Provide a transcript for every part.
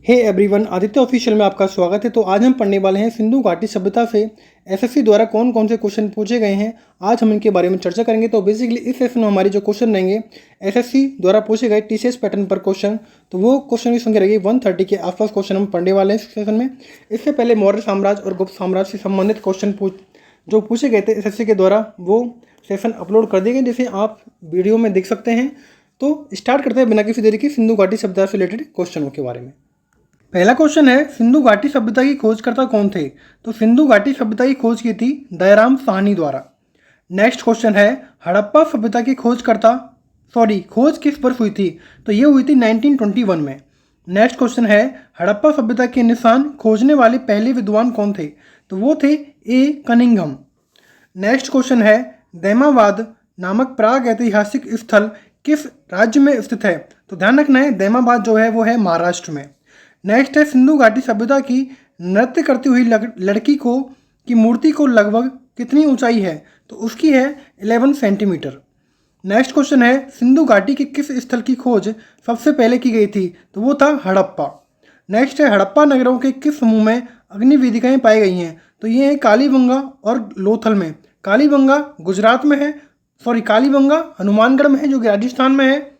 Hey everyone, Aditya official में आपका स्वागत है। तो आज हम पढ़ने वाले हैं सिंधु घाटी सभ्यता से एसएससी द्वारा कौन कौन से क्वेश्चन पूछे गए हैं। आज हम इनके बारे में चर्चा करेंगे। तो बेसिकली इस सेशन में हमारे जो क्वेश्चन रहेंगे एसएससी द्वारा पूछे गए टीसीएस पैटर्न पर क्वेश्चन, तो वो क्वेश्चन की संख्या रहेगी 130 के आसपास क्वेश्चन हम पढ़ने वाले हैं इस सेशन में। इससे पहले मौर्य साम्राज्य और गुप्त साम्राज्य से संबंधित क्वेश्चन जो पूछे गए थे एसएससी के द्वारा, वो सेशन अपलोड कर दिए गए, जिसे आप वीडियो में देख सकते हैं। तो स्टार्ट करते हैं बिना किसी देरी के सिंधु घाटी सभ्यता से रिलेटेड क्वेश्चनों के बारे में। पहला क्वेश्चन है, सिंधु घाटी सभ्यता की खोजकर्ता कौन थे? तो सिंधु घाटी सभ्यता की खोज की थी दयाराम साहनी द्वारा। नेक्स्ट क्वेश्चन है, हड़प्पा सभ्यता की खोज किस वर्ष हुई थी? तो ये हुई थी 1921 में। नेक्स्ट क्वेश्चन है, हड़प्पा सभ्यता के निशान खोजने वाले पहले विद्वान कौन थे? तो वो थे ए कनिंघम। नेक्स्ट क्वेश्चन है, दैमाबाद नामक प्राग ऐतिहासिक स्थल किस राज्य में स्थित है? तो ध्यान रखना है, दैमाबाद जो है वो है महाराष्ट्र में। नेक्स्ट है, सिंधु घाटी सभ्यता की नृत्य करती हुई लड़की की मूर्ति को लगभग कितनी ऊंचाई है? तो उसकी है 11 सेंटीमीटर। नेक्स्ट क्वेश्चन है, सिंधु घाटी के किस स्थल की खोज सबसे पहले की गई थी? तो वो था हड़प्पा। नेक्स्ट है, हड़प्पा नगरों के किस समूह में अग्नि वेदिकाएं पाई गई हैं? तो ये है कालीबंगा और लोथल में। कालीबंगा गुजरात में है, कालीबंगा हनुमानगढ़ में है जो कि राजस्थान में है,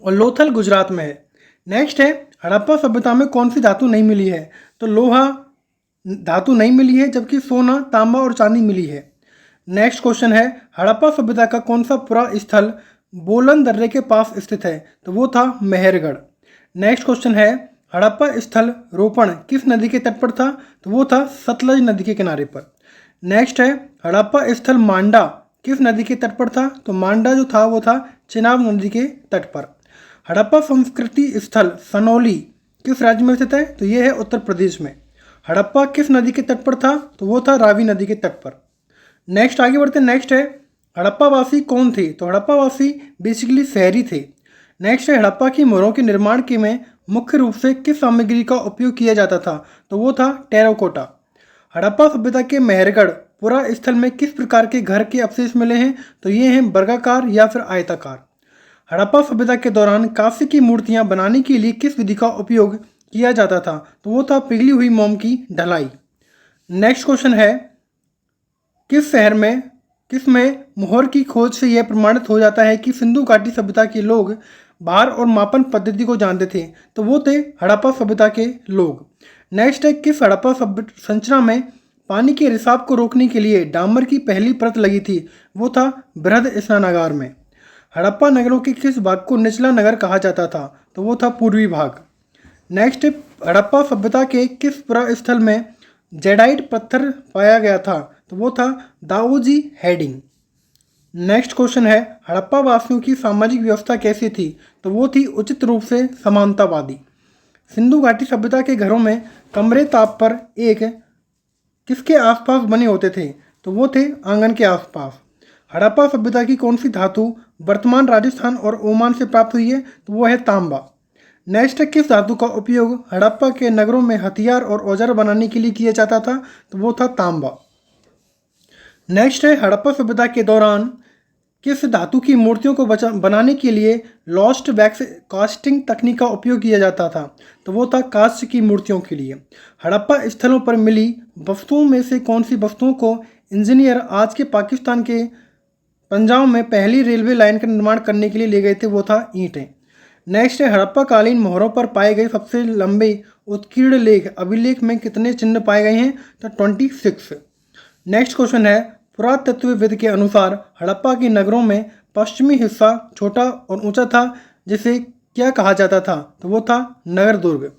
और लोथल गुजरात में है। नेक्स्ट है, हड़प्पा सभ्यता में कौन सी धातु नहीं मिली है? तो लोहा धातु नहीं मिली है, जबकि सोना, तांबा और चांदी मिली है। नेक्स्ट क्वेश्चन है, हड़प्पा सभ्यता का कौन सा पुरा स्थल बोलन दर्रे के पास स्थित है? तो वो था मेहरगढ़। नेक्स्ट क्वेश्चन है, हड़प्पा स्थल रोपण किस नदी के तट पर था? तो वो था सतलज नदी के किनारे पर। नेक्स्ट है, हड़प्पा स्थल मांडा किस नदी के तट पर था? तो मांडा जो था वो था चिनाब नदी के तट पर। हड़प्पा संस्कृति स्थल सनौली किस राज्य में स्थित है? तो ये है उत्तर प्रदेश में। हड़प्पा किस नदी के तट पर था? तो वो था रावी नदी के तट पर। नेक्स्ट आगे बढ़ते हैं। नेक्स्ट है, हड़प्पावासी कौन थे? तो हड़प्पावासी बेसिकली शहरी थे। नेक्स्ट है, हड़प्पा की मोहरों के निर्माण के में मुख्य रूप से किस सामग्री का उपयोग किया जाता था? तो वो था टेराकोटा। हड़प्पा सभ्यता के मेहरगढ़ पुरा स्थल में किस प्रकार के घर के अवशेष मिले हैं? तो ये हैं वर्गाकार या फिर आयताकार। हड़प्पा सभ्यता के दौरान कांस्य की मूर्तियां बनाने के लिए किस विधि का उपयोग किया जाता था? तो वो था पिघली हुई मोम की ढलाई। नेक्स्ट क्वेश्चन है, किस शहर में मोहर की खोज से यह प्रमाणित हो जाता है कि सिंधु घाटी सभ्यता के लोग भार और मापन पद्धति को जानते थे? तो वो थे हड़प्पा सभ्यता के लोग। नेक्स्ट है, किस हड़प्पा संरचना में पानी के रिसाव को रोकने के लिए डामर की पहली परत लगी थी? वो था बृहद स्नानागार में। हड़प्पा नगरों के किस भाग को निचला नगर कहा जाता था? तो वो था पूर्वी भाग। नेक्स्ट, हड़प्पा सभ्यता के किस पुरा स्थल में जेडाइट पत्थर पाया गया था? तो वो था दाऊजी हेडिंग। नेक्स्ट क्वेश्चन है, हड़प्पा वासियों की सामाजिक व्यवस्था कैसी थी? तो वो थी उचित रूप से समानतावादी। सिंधु घाटी सभ्यता के घरों में कमरे ताप पर एक किसके आसपास बने होते थे? तो वो थे आंगन के आसपास। हड़प्पा सभ्यता की कौन सी धातु वर्तमान राजस्थान और ओमान से प्राप्त हुई है? तो वो है तांबा। नेक्स्ट है, किस धातु का उपयोग हड़प्पा के नगरों में हथियार और औजार बनाने के लिए किया जाता था? तो वो था तांबा। नेक्स्ट है, हड़प्पा सभ्यता के दौरान किस धातु की मूर्तियों को बनाने के लिए लॉस्ट वैक्स कास्टिंग तकनीक का उपयोग किया जाता था? तो वो था कांस्य की मूर्तियों के लिए। हड़प्पा स्थलों पर मिली वस्तुओं में से कौन सी वस्तुओं को इंजीनियर आज के पाकिस्तान के पंजाब में पहली रेलवे लाइन का निर्माण करने के लिए ले गए थे? वो था ईंटें। नेक्स्ट है, हड़प्पा कालीन मोहरों पर पाए गए सबसे लंबे उत्कीर्ण लेख अभिलेख में कितने चिन्ह पाए गए हैं? तो 26। नेक्स्ट क्वेश्चन है, पुरातत्वविद के अनुसार हड़प्पा के नगरों में पश्चिमी हिस्सा छोटा और ऊंचा था, जिसे क्या कहा जाता था? तो वो था नगर दुर्ग।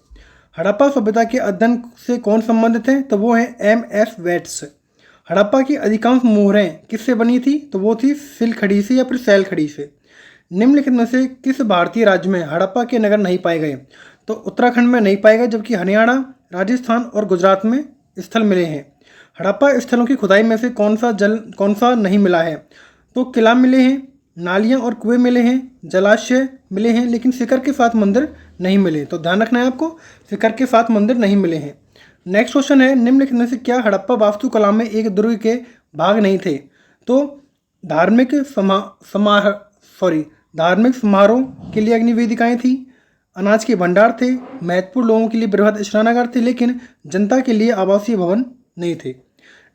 हड़प्पा सभ्यता के अध्ययन से कौन संबंधित है? तो वो है MS वेट्स। हड़प्पा की अधिकांश मोहरें किससे बनी थी? तो वो थी सिल खड़ी से या फिर सैल खड़ी से। निम्नलिखित में से किस भारतीय राज्य में हड़प्पा के नगर नहीं पाए गए? तो उत्तराखंड में नहीं पाए गए, जबकि हरियाणा, राजस्थान और गुजरात में स्थल मिले हैं। हड़प्पा स्थलों की खुदाई में से कौन सा नहीं मिला है? तो किला मिले हैं, नालियाँ और कुएं मिले हैं, जलाशय मिले हैं, लेकिन शिखर के साथ मंदिर नहीं मिले। तो ध्यान रखना है आपको, शिखर के साथ मंदिर नहीं मिले हैं। नेक्स्ट क्वेश्चन है, निम्नलिखित में से क्या हड़प्पा वास्तुकला में एक दुर्ग के भाग नहीं थे? तो धार्मिक समारोह के लिए अग्नि वेदिकाएं थी, अनाज के भंडार थे, महत्वपूर्ण लोगों के लिए बृहद स्नानागार थे, लेकिन जनता के लिए आवासीय भवन नहीं थे।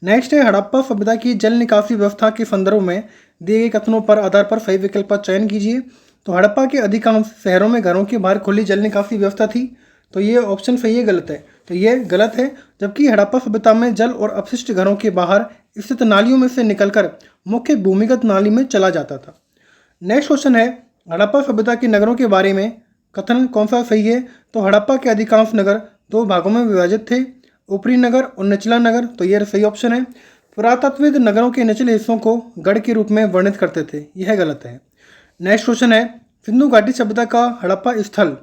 नेक्स्ट है हड़प्पा सभ्यता की जल निकासी व्यवस्था के संदर्भ में दिए गए कथनों पर आधार पर सही विकल्प का चयन कीजिए। तो हड़प्पा के अधिकांश शहरों में घरों के बाहर खुली जल निकासी व्यवस्था थी। तो ये ऑप्शन सही है, गलत है? तो ये गलत है, जबकि हड़प्पा सभ्यता में जल और अपशिष्ट घरों के बाहर स्थित नालियों में से निकलकर मुख्य भूमिगत नाली में चला जाता था। नेक्स्ट क्वेश्चन है हड़प्पा सभ्यता के नगरों के बारे में कथन कौन सा सही है? तो हड़प्पा के अधिकांश नगर दो भागों में विभाजित थे, ऊपरी नगर और निचला नगर। तो यह सही ऑप्शन है। पुरातत्वविद नगरों के निचले हिस्सों को गढ़ के रूप में वर्णित करते थे, यह गलत है। नेक्स्ट क्वेश्चन है सिंधु घाटी सभ्यता का हड़प्पा स्थल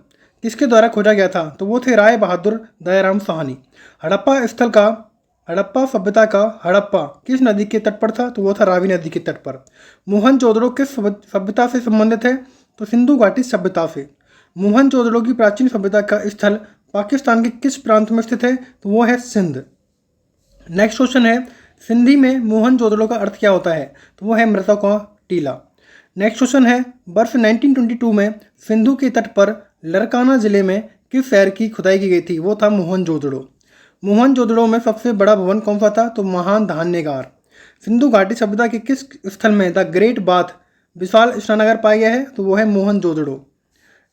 किसके द्वारा खोजा गया था? तो वो थे राय बहादुर दयाराम साहनी। हड़प्पा सभ्यता का हड़प्पा किस नदी के तट पर था? तो वो था रावी नदी के तट पर। मोहनजोदड़ो किस सभ्यता से संबंधित है? तो सिंधु घाटी सभ्यता से। मोहनजोदड़ो की प्राचीन सभ्यता का स्थल पाकिस्तान के किस प्रांत में स्थित है? तो वो है सिंध। नेक्स्ट क्वेश्चन है सिंधी में मोहनजोदड़ो का अर्थ क्या होता है? तो वो है मृतकों का टीला। नेक्स्ट क्वेश्चन है वर्ष 1922 में सिंधु के तट पर लरकाना जिले में किस शहर की खुदाई की गई थी? वो था मोहनजोदड़ो। मोहनजोदड़ो में सबसे बड़ा भवन कौन सा था? तो महान धान्यगार। सिंधु घाटी सभ्यता के किस स्थल में द ग्रेट बाथ विशाल स्नानागार पाया गया है? तो वो है मोहनजोदड़ो।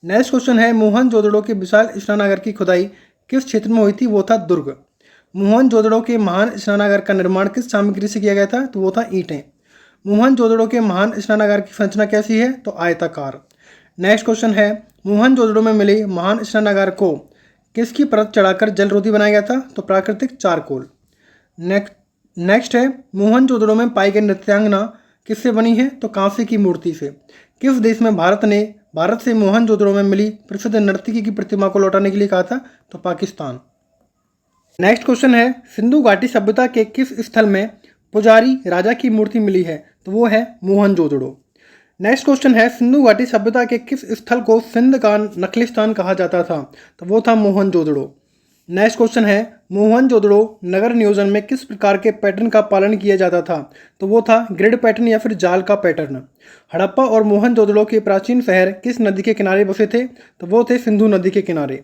नेक्स्ट क्वेश्चन है मोहनजोदड़ो के विशाल स्नानागार की खुदाई किस क्षेत्र में हुई थी? वो था दुर्ग। मोहनजोदड़ो के महान स्नानागार का निर्माण किस सामग्री से किया गया था? तो वो था ईंटें। मोहनजोदड़ो के महान स्नानागार की संरचना कैसी है? तो आयताकार। नेक्स्ट क्वेश्चन है मोहनजोदड़ो में मिले महान स्नानागार को किसकी परत चढ़ाकर जलरोधी बनाया गया था? तो प्राकृतिक चारकोल। नेक्स्ट है मोहनजोदड़ो में पाई गई नृत्यांगना किससे बनी है? तो कांसे की मूर्ति से। किस देश में भारत से मोहनजोदड़ो में मिली प्रसिद्ध नर्तकी की प्रतिमा को लौटाने के लिए कहा था? तो पाकिस्तान। नेक्स्ट क्वेश्चन है सिंधु घाटी सभ्यता के किस स्थल में पुजारी राजा की मूर्ति मिली है? तो वो है मोहनजोदड़ो। नेक्स्ट क्वेश्चन है सिंधु घाटी सभ्यता के किस स्थल को सिंध का नखलिस्तान कहा जाता था? तो वो था मोहनजोदड़ो। नेक्स्ट क्वेश्चन है मोहनजोदड़ो नगर नियोजन में किस प्रकार के पैटर्न का पालन किया जाता था? तो वो था ग्रिड पैटर्न या फिर जाल का पैटर्न। हड़प्पा और मोहनजोदड़ो के प्राचीन शहर किस नदी के किनारे बसे थे? तो वो थे सिंधु नदी के किनारे।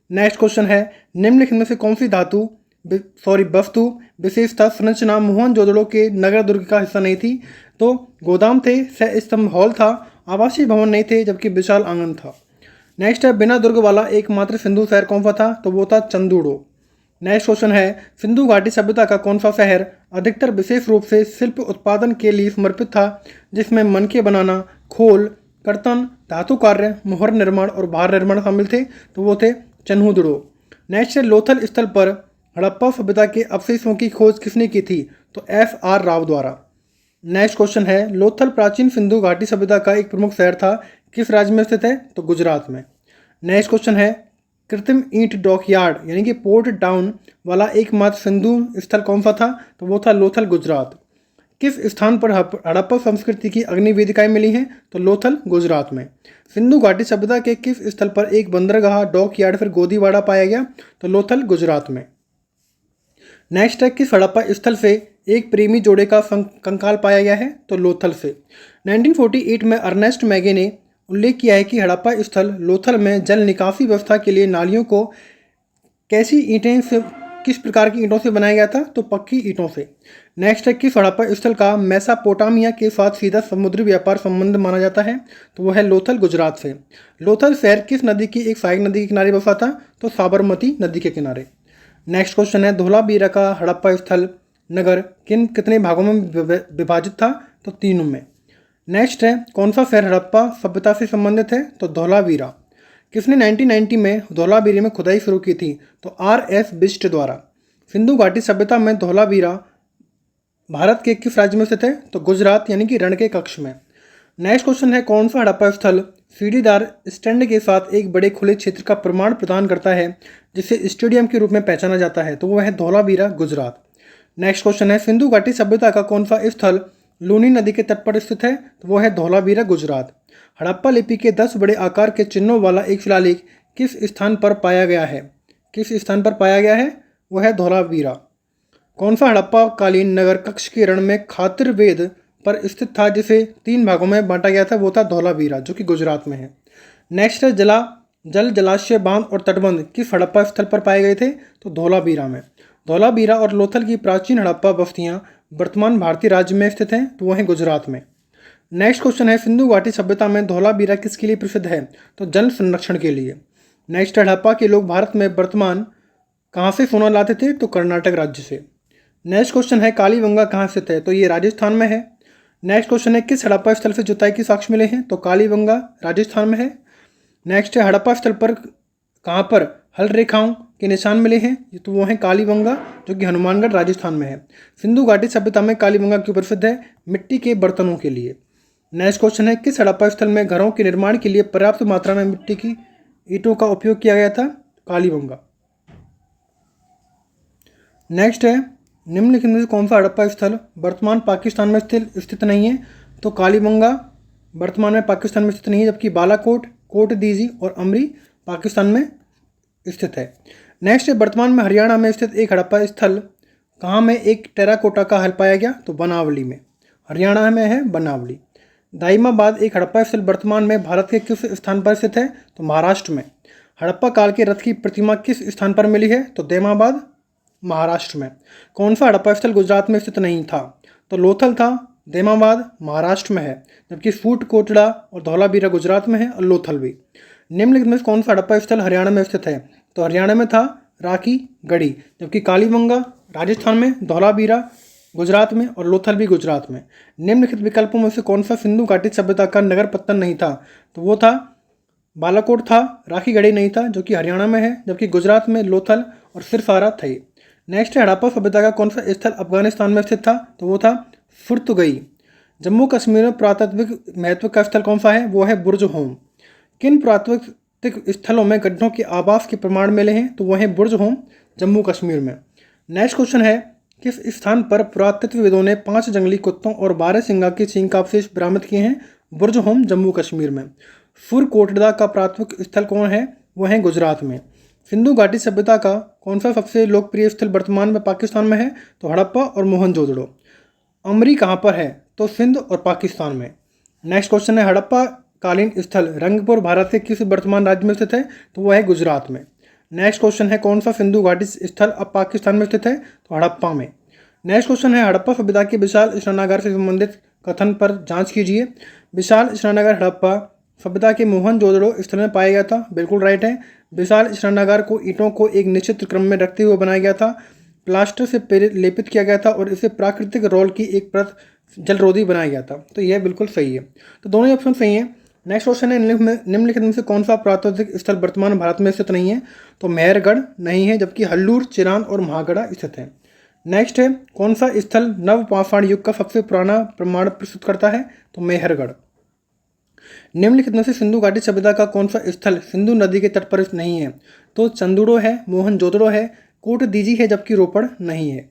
नेक्स्ट क्वेश्चन है निम्नलिखित में से कौन सी वस्तु विशेषता संरचना मोहनजोदड़ो के नगर दुर्ग का हिस्सा नहीं थी? तो गोदाम थे, सह स्तंभ हॉल था, आवासीय भवन नहीं थे, जबकि विशाल आंगन था। नेक्स्ट है बिना दुर्ग वाला एकमात्र सिंधु शहर कौन सा था? तो वो था चंदूड़ो। नेक्स्ट क्वेश्चन है सिंधु घाटी सभ्यता का कौन सा शहर अधिकतर विशेष रूप से शिल्प उत्पादन के लिए समर्पित था, जिसमें मनके बनाना, खोल, कर्तन, धातु कार्य, मोहर निर्माण और भार निर्माण शामिल थे? तो वो थे चन्हूदड़ो। नेक्स्ट है लोथल स्थल पर हड़प्पा सभ्यता के अवशेषों की खोज किसने की थी? तो FR राव द्वारा। नेक्स्ट क्वेश्चन है लोथल प्राचीन सिंधु घाटी सभ्यता का एक प्रमुख शहर था, किस राज्य में स्थित है? तो गुजरात में। नेक्स्ट क्वेश्चन है कृत्रिम ईंट डॉकयार्ड यानी कि पोर्ट टाउन वाला एकमात्र सिंधु स्थल कौन सा था? तो वो था लोथल, गुजरात। किस स्थान पर हड़प्पा संस्कृति की अग्नि वेदिकाएं मिली हैं? तो लोथल, गुजरात में। सिंधु घाटी सभ्यता के किस स्थल पर एक बंदरगाह, डॉकयार्ड फिर गोदीवाड़ा पाया गया? तो लोथल, गुजरात में। नेक्स्ट है किस हड़प्पा स्थल से एक प्रेमी जोड़े का कंकाल पाया गया है? तो लोथल से। 1948 में अर्नेस्ट मैगे ने उल्लेख किया है कि हड़प्पा स्थल लोथल में जल निकासी व्यवस्था के लिए नालियों को किस प्रकार की ईंटों से बनाया गया था? तो पक्की ईंटों से। नेक्स्ट है किस हड़प्पा स्थल का मेसोपोटामिया के साथ सीधा समुद्री व्यापार संबंध माना जाता है? तो वह है लोथल, गुजरात से। लोथल शहर किस नदी की एक सहायक नदी के किनारे बसा था? तो साबरमती नदी के किनारे। नेक्स्ट क्वेश्चन है धोलावीरा का हड़प्पा स्थल नगर कितने भागों में विभाजित था? तो 3 में। नेक्स्ट है कौन सा शहर हड़प्पा सभ्यता से संबंधित है? तो धोलावीरा। किसने 1990 में धोलावीरा में खुदाई शुरू की थी? तो RS बिष्ट द्वारा। सिंधु घाटी सभ्यता में धोलावीरा भारत के किस राज्य में स्थित है? तो गुजरात यानी कि रण के कक्ष में। नेक्स्ट क्वेश्चन है कौन सा हड़प्पा स्थल सीढ़ीदार स्टैंड के साथ एक बड़े खुले क्षेत्र का प्रमाण प्रदान करता है, जिसे स्टेडियम के रूप में पहचाना जाता है? तो वह है धोलावीरा, गुजरात। नेक्स्ट क्वेश्चन है सिंधु घाटी सभ्यता का कौन सा स्थल लूनी नदी के तट पर स्थित है? तो वो है धोलावीरा, गुजरात। हड़प्पा लिपि के 10 बड़े आकार के चिन्हों वाला एक शिलालेख किस स्थान पर पाया गया है? किस स्थान पर पाया गया है? वह है धोलावीरा। कौन सा हड़प्पा कालीन नगर कक्ष के रण में खातिरवेद पर स्थित था, जिसे 3 भागों में बांटा गया था? वो था धोलावीरा, जो कि गुजरात में है। नेक्स्ट है जल, जलाशय, बांध और तटबंध किस हड़प्पा स्थल पर पाए गए थे? तो धौलावीरा में। धौलावीरा और लोथल की प्राचीन हड़प्पा बस्तियां वर्तमान भारतीय राज्य में स्थित हैं, तो वो हैं गुजरात में। नेक्स्ट क्वेश्चन है, सिंधु घाटी सभ्यता में धौलावीरा किसके लिए प्रसिद्ध है? तो जल संरक्षण के लिए। नेक्स्ट, हड़प्पा के लोग भारत में वर्तमान कहाँ से सोना लाते थे? तो कर्नाटक राज्य से। नेक्स्ट क्वेश्चन है, कालीबंगा कहाँ स्थित है? तो ये राजस्थान में है। नेक्स्ट क्वेश्चन है, किस हड़प्पा स्थल से जुताई के साक्ष्य मिले हैं? तो कालीबंगा राजस्थान में है। नेक्स्ट है, हड़प्पा स्थल पर कहाँ पर हल रेखाओं के निशान मिले हैं? तो वो हैं कालीबंगा, जो कि हनुमानगढ़ राजस्थान में है। सिंधु घाटी सभ्यता में कालीबंगा क्यों प्रसिद्ध है? मिट्टी के बर्तनों के लिए। नेक्स्ट क्वेश्चन है, किस हड़प्पा स्थल में घरों के निर्माण के लिए पर्याप्त मात्रा में मिट्टी की ईंटों का उपयोग किया गया था? कालीबंगा। नेक्स्ट है, निम्नलिखित में से कौन सा हड़प्पा स्थल वर्तमान पाकिस्तान में स्थित नहीं है? तो कालीबंगा वर्तमान में पाकिस्तान में स्थित नहीं है, जबकि बालाकोट, कोट दीजी और अमरी पाकिस्तान में स्थित है। नेक्स्ट है, वर्तमान में हरियाणा में स्थित एक हड़प्पा स्थल कहाँ में एक टेराकोटा का हल पाया गया? तो बनावली में। हरियाणा में है बनावली। दाइमाबाद एक हड़प्पा स्थल वर्तमान में भारत के किस स्थान पर स्थित है? तो महाराष्ट्र में। हड़प्पा काल के रथ की प्रतिमा किस स्थान पर मिली है? तो दैमाबाद महाराष्ट्र में। कौन सा हड़प्पा स्थल गुजरात में स्थित नहीं था? तो लोथल था, दैमाबाद महाराष्ट्र में है, जबकि फूट कोटड़ा और धौलावीरा गुजरात में है और लोथल भी। निम्नलिखित में कौन सा हड़प्पा स्थल हरियाणा में स्थित है? तो हरियाणा में था राखी गढ़ी, जबकि कालीबंगा राजस्थान में, धौलावीरा गुजरात में और लोथल भी गुजरात में। निम्नलिखित विकल्पों में से कौन सा सिंधु घाटी सभ्यता का नगर पत्तन नहीं था? तो वो था बालाकोट था, राखी गढ़ी नहीं था, जो कि हरियाणा में है, जबकि गुजरात में लोथल और सिरसारा थे। नेक्स्ट है, हड़प्पा सभ्यता का कौन सा स्थल अफगानिस्तान में स्थित था? तो वो था फुर्तुगई। जम्मू कश्मीर में पुरातात्विक महत्व का स्थल कौन सा है? वो है बुर्ज होम। किन पुरातात्विक स्थलों में गड्ढों के आवास के प्रमाण मिले हैं? तो वह है बुर्ज होम, जम्मू कश्मीर में। नेक्स्ट क्वेश्चन है, किस स्थान पर पुरातत्वविदों ने 5 जंगली कुत्तों और 12 सिंगा के सींग का अवशेष बरामद किए हैं? बुर्ज होम, जम्मू कश्मीर में। फुर कोटड़ा का पुरातत्विक स्थल कौन है? वह है गुजरात में। सिंधु घाटी सभ्यता का कौन सा सबसे लोकप्रिय स्थल वर्तमान में पाकिस्तान में है? तो हड़प्पा और मोहनजोदड़ो। अमरी कहाँ पर है? तो सिंध और पाकिस्तान में। नेक्स्ट क्वेश्चन है, हड़प्पा कालीन स्थल रंगपुर भारत के किस वर्तमान राज्य में स्थित है? तो वह है गुजरात में। नेक्स्ट क्वेश्चन है, कौन सा सिंधु घाटी स्थल अब पाकिस्तान में स्थित है? तो हड़प्पा में। नेक्स्ट क्वेश्चन है, हड़प्पा सभ्यता के विशाल स्नानागार से संबंधित कथन पर जांच कीजिए। विशाल स्नानागार हड़प्पा सभ्यता के मोहनजोदड़ो स्थल में पाया गया था, बिल्कुल राइट है। विशाल स्नानागार को ईंटों को एक निश्चित क्रम में रखते हुए बनाया गया था, प्लास्टर से लेपित किया गया था और इसे प्राकृतिक रोल की एक परत जलरोधी बनाया गया था। तो यह बिल्कुल सही है, तो दोनों ही ऑप्शन सही है। नेक्स्ट क्वेश्चन है, निम्नलिखित में से कौन सा पुरातात्विक स्थल वर्तमान भारत में स्थित नहीं है? तो मेहरगढ़ नहीं है, जबकि हल्लूर, चिरांद और महागढ़ा स्थित है। नेक्स्ट है, कौन सा स्थल नव पाषाण युग का सबसे पुराना प्रमाण प्रस्तुत करता है? तो मेहरगढ़। निम्नलिखित में से सिंधु घाटी सभ्यता का कौन सा स्थल सिंधु नदी के तट पर नहीं है? तो चंदूड़ो है, मोहनजोदड़ो है, कोट दीजी है, जबकि रोपड़ नहीं है।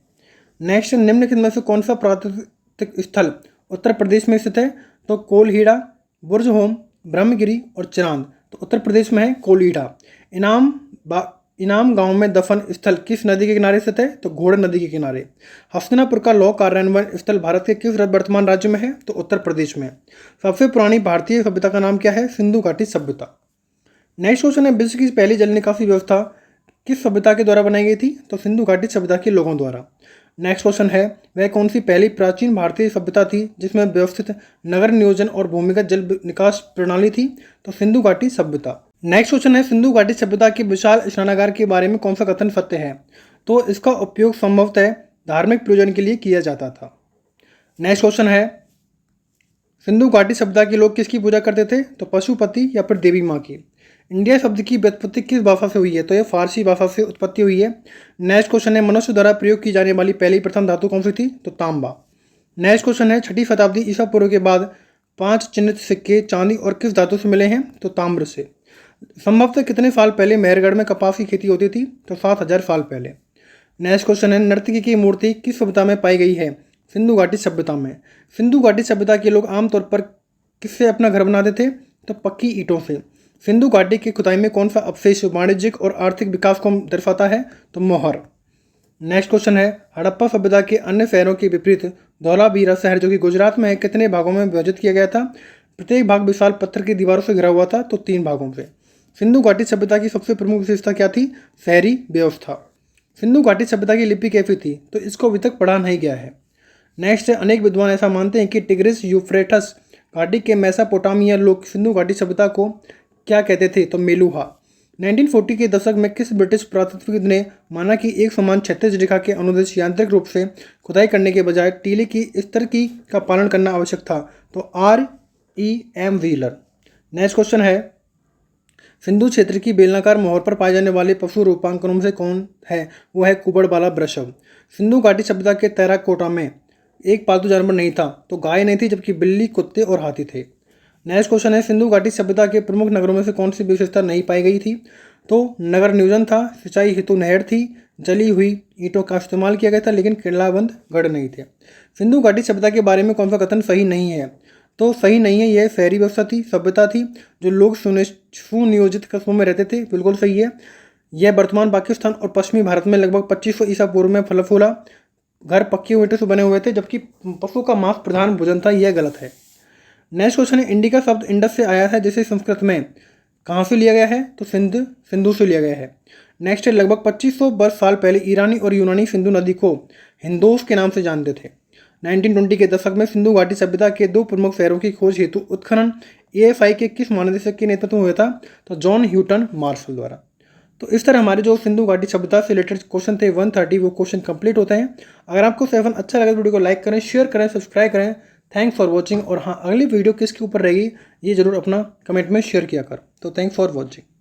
नेक्स्ट, निम्नलिखित में से कौन सा पुरातात्विक स्थल उत्तर प्रदेश में स्थित है? तो कोलहीड़ा, बुर्ज होम, ब्रह्मगिरी और चिरांद। तो उत्तर प्रदेश में है कोलहीड़ा। इनाम गांव में दफन स्थल किस नदी के किनारे स्थित है? तो घोड़ नदी के किनारे। हस्तिनापुर का लौह कार्यान्वयन स्थल भारत के किस वर्तमान राज्य में है? तो उत्तर प्रदेश में। सबसे पुरानी भारतीय सभ्यता का नाम क्या है? सिंधु घाटी सभ्यता। नेक्स्ट क्वेश्चन है, विश्व की पहली जल निकासी व्यवस्था किस सभ्यता के द्वारा बनाई गई थी? तो सिंधु घाटी सभ्यता के लोगों द्वारा। नेक्स्ट क्वेश्चन है, वह कौन सी पहली प्राचीन भारतीय सभ्यता थी जिसमें व्यवस्थित नगर नियोजन और भूमिगत जल निकास प्रणाली थी? तो सिंधु घाटी सभ्यता। नेक्स्ट क्वेश्चन है, सिंधु घाटी सभ्यता के विशाल स्नानागार के बारे में कौन सा कथन सत्य है? तो इसका उपयोग संभवतः धार्मिक प्रयोजन के लिए किया जाता था। नेक्स्ट क्वेश्चन है, सिंधु घाटी सभ्यता के लोग किसकी पूजा करते थे? तो पशुपति या फिर देवी माँ की। इंडिया शब्द की व्युत्पत्ति किस भाषा से हुई है? तो यह फारसी भाषा से उत्पत्ति हुई है। नेक्स्ट क्वेश्चन है, मनुष्य द्वारा प्रयोग की जाने वाली पहली प्रथम धातु कौन सी थी? तो तांबा। नेक्स्ट क्वेश्चन है, 6वीं शताब्दी ईसा पूर्व के बाद 5 चिन्हित सिक्के चांदी और किस धातु से मिले हैं? तो ताम्र से। संभवतः कितने साल पहले मेहरगढ़ में कपास की खेती होती थी? तो 7000 साल पहले। नेक्स्ट क्वेश्चन है, नर्तकी की मूर्ति किस सभ्यता में पाई गई है? सिंधु घाटी सभ्यता में। सिंधु घाटी सभ्यता के लोग आमतौर पर किससे अपना घर बनाते थे? तो पक्की ईंटों से। सिंधु घाटी की खुदाई में कौन सा अवशेष वाणिज्यिक और आर्थिक विकास को दर्शाता है? तो मोहर। नेक्स्ट क्वेश्चन है, हड़प्पा सभ्यता के अन्य शहरों के विपरीत धौलावीरा शहर जो कि गुजरात में है कितने भागों में विभाजित किया गया था? प्रत्येक भाग विशाल पत्थर की दीवारों से घिरा हुआ था, तो 3 भागों से। सिंधु घाटी सभ्यता की सबसे प्रमुख विशेषता क्या थी? शहरी व्यवस्था। सिंधु घाटी सभ्यता की लिपि कैसी थी? तो इसको अभी तक पढ़ा नहीं गया है। नेक्स्ट है, अनेक विद्वान ऐसा मानते हैं कि टिग्रिस यूफ्रेटस घाटी के मेसोपोटामिया लोग सिंधु घाटी सभ्यता को क्या कहते थे? तो मेलुहा। 1940 के दशक में किस ब्रिटिश पुरातत्वविद ने माना कि एक समान क्षैतिज रेखा के अनुदेश यांत्रिक रूप से खुदाई करने के बजाय टीले की स्तर की का पालन करना आवश्यक था? तो R.E.M. व्हीलर। नेक्स्ट क्वेश्चन है, सिंधु क्षेत्र की बेलनाकार मोहर पर पाए जाने वाले पशु रूपांकनों में से कौन है? वो है कुबड़ वाला वृषभ। सिंधु घाटी सभ्यता के टेराकोटा में एक पालतू जानवर नहीं था, तो गाय नहीं थी, जबकि बिल्ली, कुत्ते और हाथी थे। नेक्स्ट क्वेश्चन है, सिंधु घाटी सभ्यता के प्रमुख नगरों में से कौन सी विशेषता नहीं पाई गई थी? तो नगर नियोजन था, सिंचाई हेतु नहर थी, जली हुई ईंटों का इस्तेमाल किया गया था, लेकिन किलाबंद गढ़ नहीं थे। सिंधु घाटी सभ्यता के बारे में कौन सा कथन सही नहीं है? तो सही नहीं है, यह शहरी व्यवस्था थी, सभ्यता थी, जो लोग सुनियोजित कस्बों में रहते थे, बिल्कुल सही है। यह वर्तमान पाकिस्तान और पश्चिमी भारत में लगभग 2500 ईसा पूर्व में फल फूला। घर पक्की ईंटों से बने हुए थे, जबकि पशु का मांस प्रधान भोजन था, यह गलत है। नेक्स्ट क्वेश्चन है, इंडिका शब्द इंडस से आया है, जिसे संस्कृत में कहाँ से लिया गया है? तो सिंधु से लिया गया है। नेक्स्ट है, लगभग 2500 वर्ष साल पहले ईरानी और यूनानी सिंधु नदी को हिंदोस के नाम से जानते थे। 1920 के दशक में सिंधु घाटी सभ्यता के दो प्रमुख शहरों की खोज हेतु उत्खनन AFI के किस महानिदेशक के नेतृत्व में हुआ था? तो जॉन ह्यूटन मार्शल द्वारा। तो इस तरह हमारे जो सिंधु घाटी सभ्यता से रिलेटेड क्वेश्चन थे 130 वो क्वेश्चन कंप्लीट होते हैं। अगर आपको सेशन अच्छा लगे तो वीडियो को लाइक करें, शेयर करें, सब्सक्राइब करें। Thanks for watching. और हाँ, अगली वीडियो किसके ऊपर रहेगी ये जरूर अपना कमेंट में शेयर किया कर। तो थैंक्स फॉर वॉचिंग।